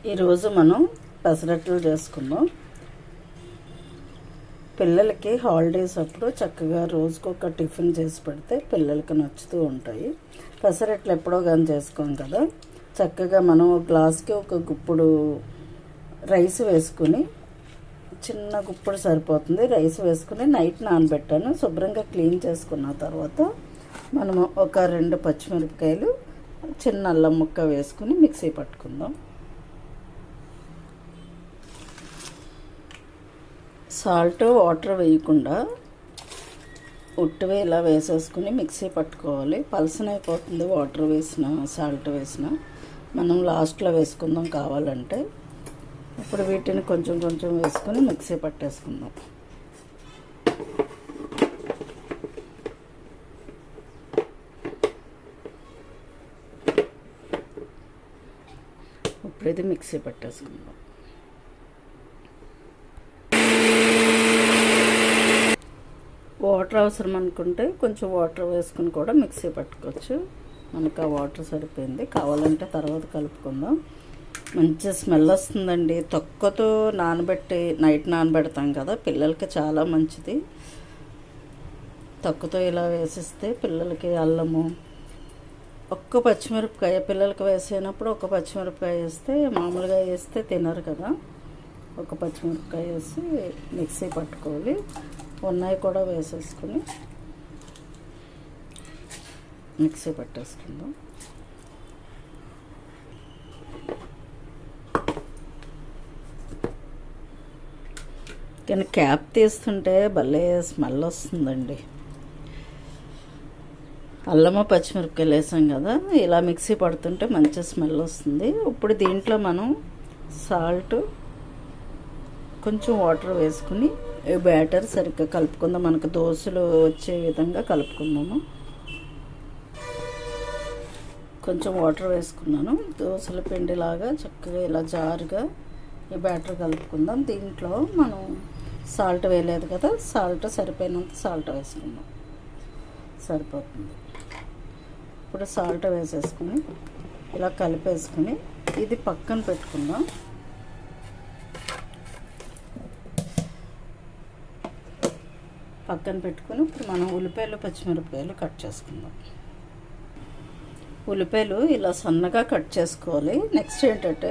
ఈరోజు మనం పెసరట్లు చేసుకుందాం. పిల్లలకి హాలిడేస్ అప్పుడు చక్కగా రోజుకొక టిఫిన్ చేసి పెడితే పిల్లలకి నచ్చుతూ ఉంటాయి. పెసరట్లు ఎప్పుడో కానీ చేసుకోం కదా. చక్కగా మనం గ్లాస్కి ఒక గుప్పుడు రైస్ వేసుకుని, చిన్న గుప్పుడు సరిపోతుంది, రైస్ వేసుకుని నైట్ నానబెట్టాను. శుభ్రంగా క్లీన్ చేసుకున్న తర్వాత మనము ఒక 2 పచ్చిమిరపకాయలు, చిన్న అల్లం ముక్క వేసుకుని మిక్సీ పట్టుకుందాం. సాల్ట్ వాటర్ వేయకుండా ఉట్టువే ఇలా వేసేసుకుని మిక్సీ పట్టుకోవాలి. పలసనైపోతుంది వాటర్ వేసిన, సాల్ట్ వేసిన. మనం లాస్ట్లో వేసుకుందాం కావాలంటే. ఇప్పుడు వీటిని కొంచెం కొంచెం వేసుకుని మిక్సీ పట్టేసుకుందాం. ఇప్పుడు ఇది మిక్సీ పట్టేసుకుందాం. వాటర్ అవసరం అనుకుంటే కొంచెం వాటర్ వేసుకుని కూడా మిక్సీ పట్టుకోవచ్చు. మనకు ఆ వాటర్ సరిపోయింది. కావాలంటే తర్వాత కలుపుకుందాం. మంచి స్మెల్ వస్తుందండి. తొక్కతో నానబెట్టి నైట్ నానబెడతాం కదా, పిల్లలకి చాలా మంచిది. తొక్కతో ఇలా వేసిస్తే పిల్లలకి అల్లము, ఒక్క పచ్చిమిరపకాయ పిల్లలకి వేసేటప్పుడు ఒక పచ్చిమిరపకాయ వేస్తే, మామూలుగా వేస్తే తినరు కదా. ఒక పచ్చిమిరపకాయ వేసి మిక్సీ పట్టుకోవాలి. ఉన్నాయి కూడా వేసేసుకుని మిక్సీ పట్టేసుకుందాం. కానీ క్యాప్ తీస్తుంటే భలే స్మెల్ వస్తుందండి. అల్లము పచ్చిమిరపకాయలు వేసాం కదా, ఇలా మిక్సీ పడుతుంటే మంచి స్మెల్ వస్తుంది. ఇప్పుడు దీంట్లో మనం సాల్ట్, కొంచెం వాటర్ వేసుకుని ఈ బ్యాటర్ సరిగ్గా కలుపుకుందాం. మనకు దోశలు వచ్చే విధంగా కలుపుకుందాము. కొంచెం వాటర్ వేసుకున్నాను. దోశల పిండిలాగా చక్కగా ఇలా జారుగా ఈ బ్యాటర్ కలుపుకుందాం. దీంట్లో మనం సాల్ట్ వేయలేదు కదా, సాల్ట్ సరిపోయినంత సాల్ట్ వేసుకుందాం, సరిపోతుంది. ఇప్పుడు సాల్ట్ వేసేసుకుని ఇలా కలిపేసుకుని ఇది పక్కన పెట్టుకుందాం. పక్కన పెట్టుకుని ఇప్పుడు మనం ఉల్లిపాయలు, పచ్చిమిరపకాయలు కట్ చేసుకుందాం. ఉల్లిపాయలు ఇలా సన్నగా కట్ చేసుకోవాలి. నెక్స్ట్ ఏంటంటే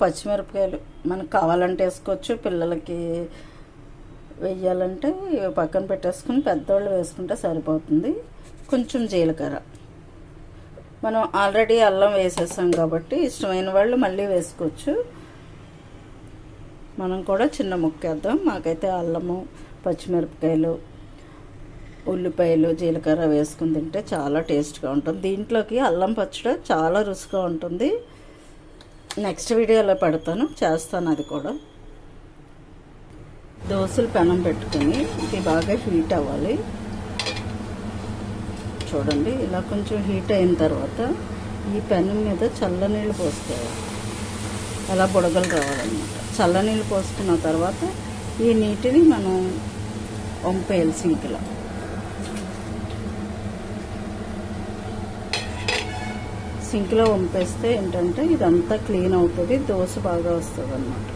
పచ్చిమిరపకాయలు మనకు కావాలంటే వేసుకోవచ్చు, పిల్లలకి వేయాలంటే పక్కన పెట్టేసుకుని పెద్దవాళ్ళు వేసుకుంటే సరిపోతుంది. కొంచెం జీలకర్ర, మనం ఆల్రెడీ అల్లం వేసేసాం కాబట్టి ఇష్టమైన వాళ్ళు మళ్ళీ వేసుకోవచ్చు. మనం కూడా చిన్న ముక్క వేద్దాం. మాకైతే అల్లము, పచ్చిమిరపకాయలు, ఉల్లిపాయలు, జీలకర్ర వేసుకుని తింటే చాలా టేస్ట్గా ఉంటుంది. దీంట్లోకి అల్లం పచ్చడి చాలా రుచిగా ఉంటుంది. నెక్స్ట్ వీడియోలో పెడతాను, చేస్తాను అది కూడా. దోశలు పెనం పెట్టుకుని ఇది బాగా హీట్ అవ్వాలి. చూడండి, ఇలా కొంచెం హీట్ అయిన తర్వాత ఈ పెనం మీద చల్లనీళ్ళు పోసుకోవాలి. అలా బుడగలు రావాలన్నమాట. చల్లనీళ్ళు పోసుకున్న తర్వాత ఈ నీటిని మనం వంపేయాలి సింక్లో. సింక్లో వంపేస్తే ఏంటంటే ఇదంతా క్లీన్ అవుతుంది, దోశ బాగా వస్తుంది అన్నమాట.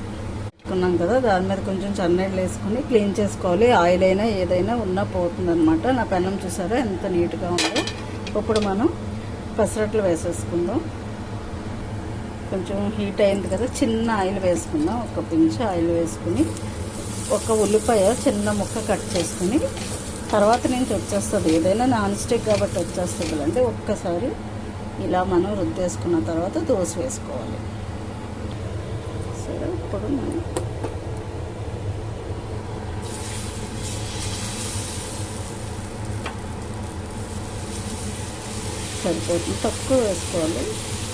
పెట్టుకున్నాం కదా, దాని మీద కొంచెం చన్నీళ్ళు వేసుకుని క్లీన్ చేసుకోవాలి. ఆయిల్ అయినా ఏదైనా ఉన్నా పోతుంది అనమాట. నా పెనం చూసారా ఎంత నీట్గా ఉందో. ఇప్పుడు మనం పెసరట్లు వేసేసుకుందాం. కొంచెం హీట్ అయింది కదా, చిన్న ఆయిల్ వేసుకుందాం. ఒక పించ్ ఆయిల్ వేసుకుని ఒక ఉల్లిపాయ చిన్న ముక్క కట్ చేసుకుని తర్వాత నుంచి వచ్చేస్తుంది. ఏదైనా నాన్ స్టిక్ కాబట్టి వచ్చేస్తుంది అంటే ఒక్కసారి ఇలా మనం రుద్దేసుకున్న తర్వాత దోశ వేసుకోవాలి. సరే, ఇప్పుడు మనం సరిపోతుంది. తక్కువ వేసుకోవాలి.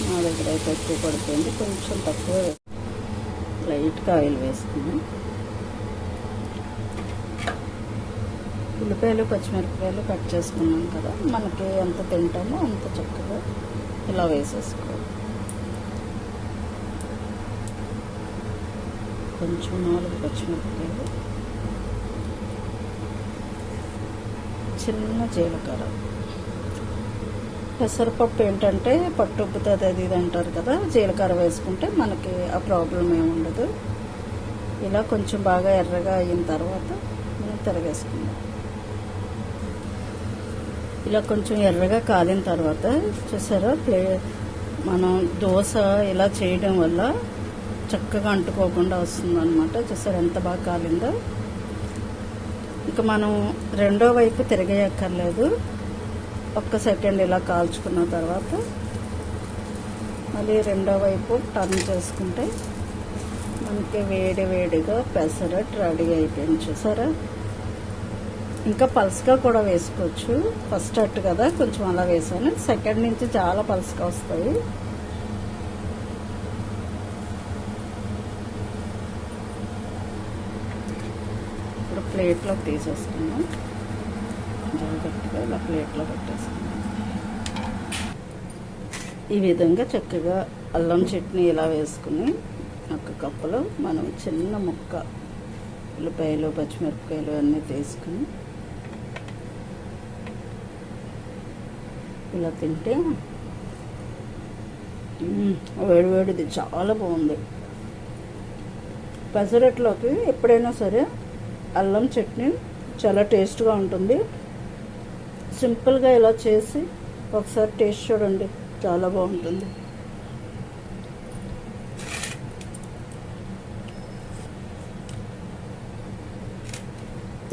నా దగ్గర అయితే ఎక్కువ పడిపోయింది, కొంచెం తక్కువ. లైట్గా ఆయిల్ వేసుకుని ఉల్లిపాయలు, పచ్చిమిరపకాయలు కట్ చేసుకున్నాం కదా, మనకి ఎంత తింటామో అంత చక్కగా ఇలా వేసేసుకోవాలి. కొంచెం 4 పచ్చిమిరపకాయలు, చిన్న జీలకర్ర, పెసరపప్పు ఏంటంటే పట్టు ఉబ్బుతుంది అది ఇది అంటారు కదా, జీలకర్ర వేసుకుంటే మనకి ఆ ప్రాబ్లం ఏమి ఉండదు. ఇలా కొంచెం బాగా ఎర్రగా అయిన తర్వాత మనం తిరగేసుకుందాం. ఇలా కొంచెం ఎర్రగా కాలిన తర్వాత చూసారా, మనం దోశ ఇలా చేయడం వల్ల చక్కగా అంటుకోకుండా వస్తుంది అనమాట. చూసారా ఎంత బాగా కాలిందో. ఇక మనం రెండో వైపు తిరగేయక్కర్లేదు. ఒక్క సెకండ్ ఇలా కాల్చుకున్న తర్వాత మళ్ళీ రెండో వైపు టర్న్ చేసుకుంటే మనకి వేడి వేడిగా పెసరట్ రెడీ అయిపోయింది. చూసారా, ఇంకా పల్స్గా కూడా వేసుకోవచ్చు. ఫస్ట్ అట్టు కదా కొంచెం అలా వేసాను, సెకండ్ నుంచి చాలా పల్స్గా వస్తాయి. ఇప్పుడు ప్లేట్లోకి తీసేసుకుందాం. జాగ్రత్తగా ఇలా ప్లేట్లో పెట్టేసుకుందాం. ఈ విధంగా చక్కగా అల్లం చట్నీ ఇలా వేసుకుని ఒక కప్పులో మనం చిన్న ముక్క ఉల్లిపాయలు పచ్చిమిరపకాయలు అన్నీ తీసుకుని ఇలా తింటే వేడివేడిది చాలా బాగుంది. పెసరట్లోకి ఎప్పుడైనా సరే అల్లం చట్నీ చాలా టేస్ట్గా ఉంటుంది. సింపుల్గా ఇలా చేసి ఒకసారి టేస్ట్ చూడండి, చాలా బాగుంటుంది.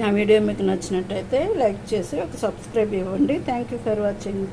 ఆ వీడియో మీకు నచ్చినట్టయితే లైక్ చేసి ఒక సబ్స్క్రైబ్ ఇవ్వండి. Thank you for watching.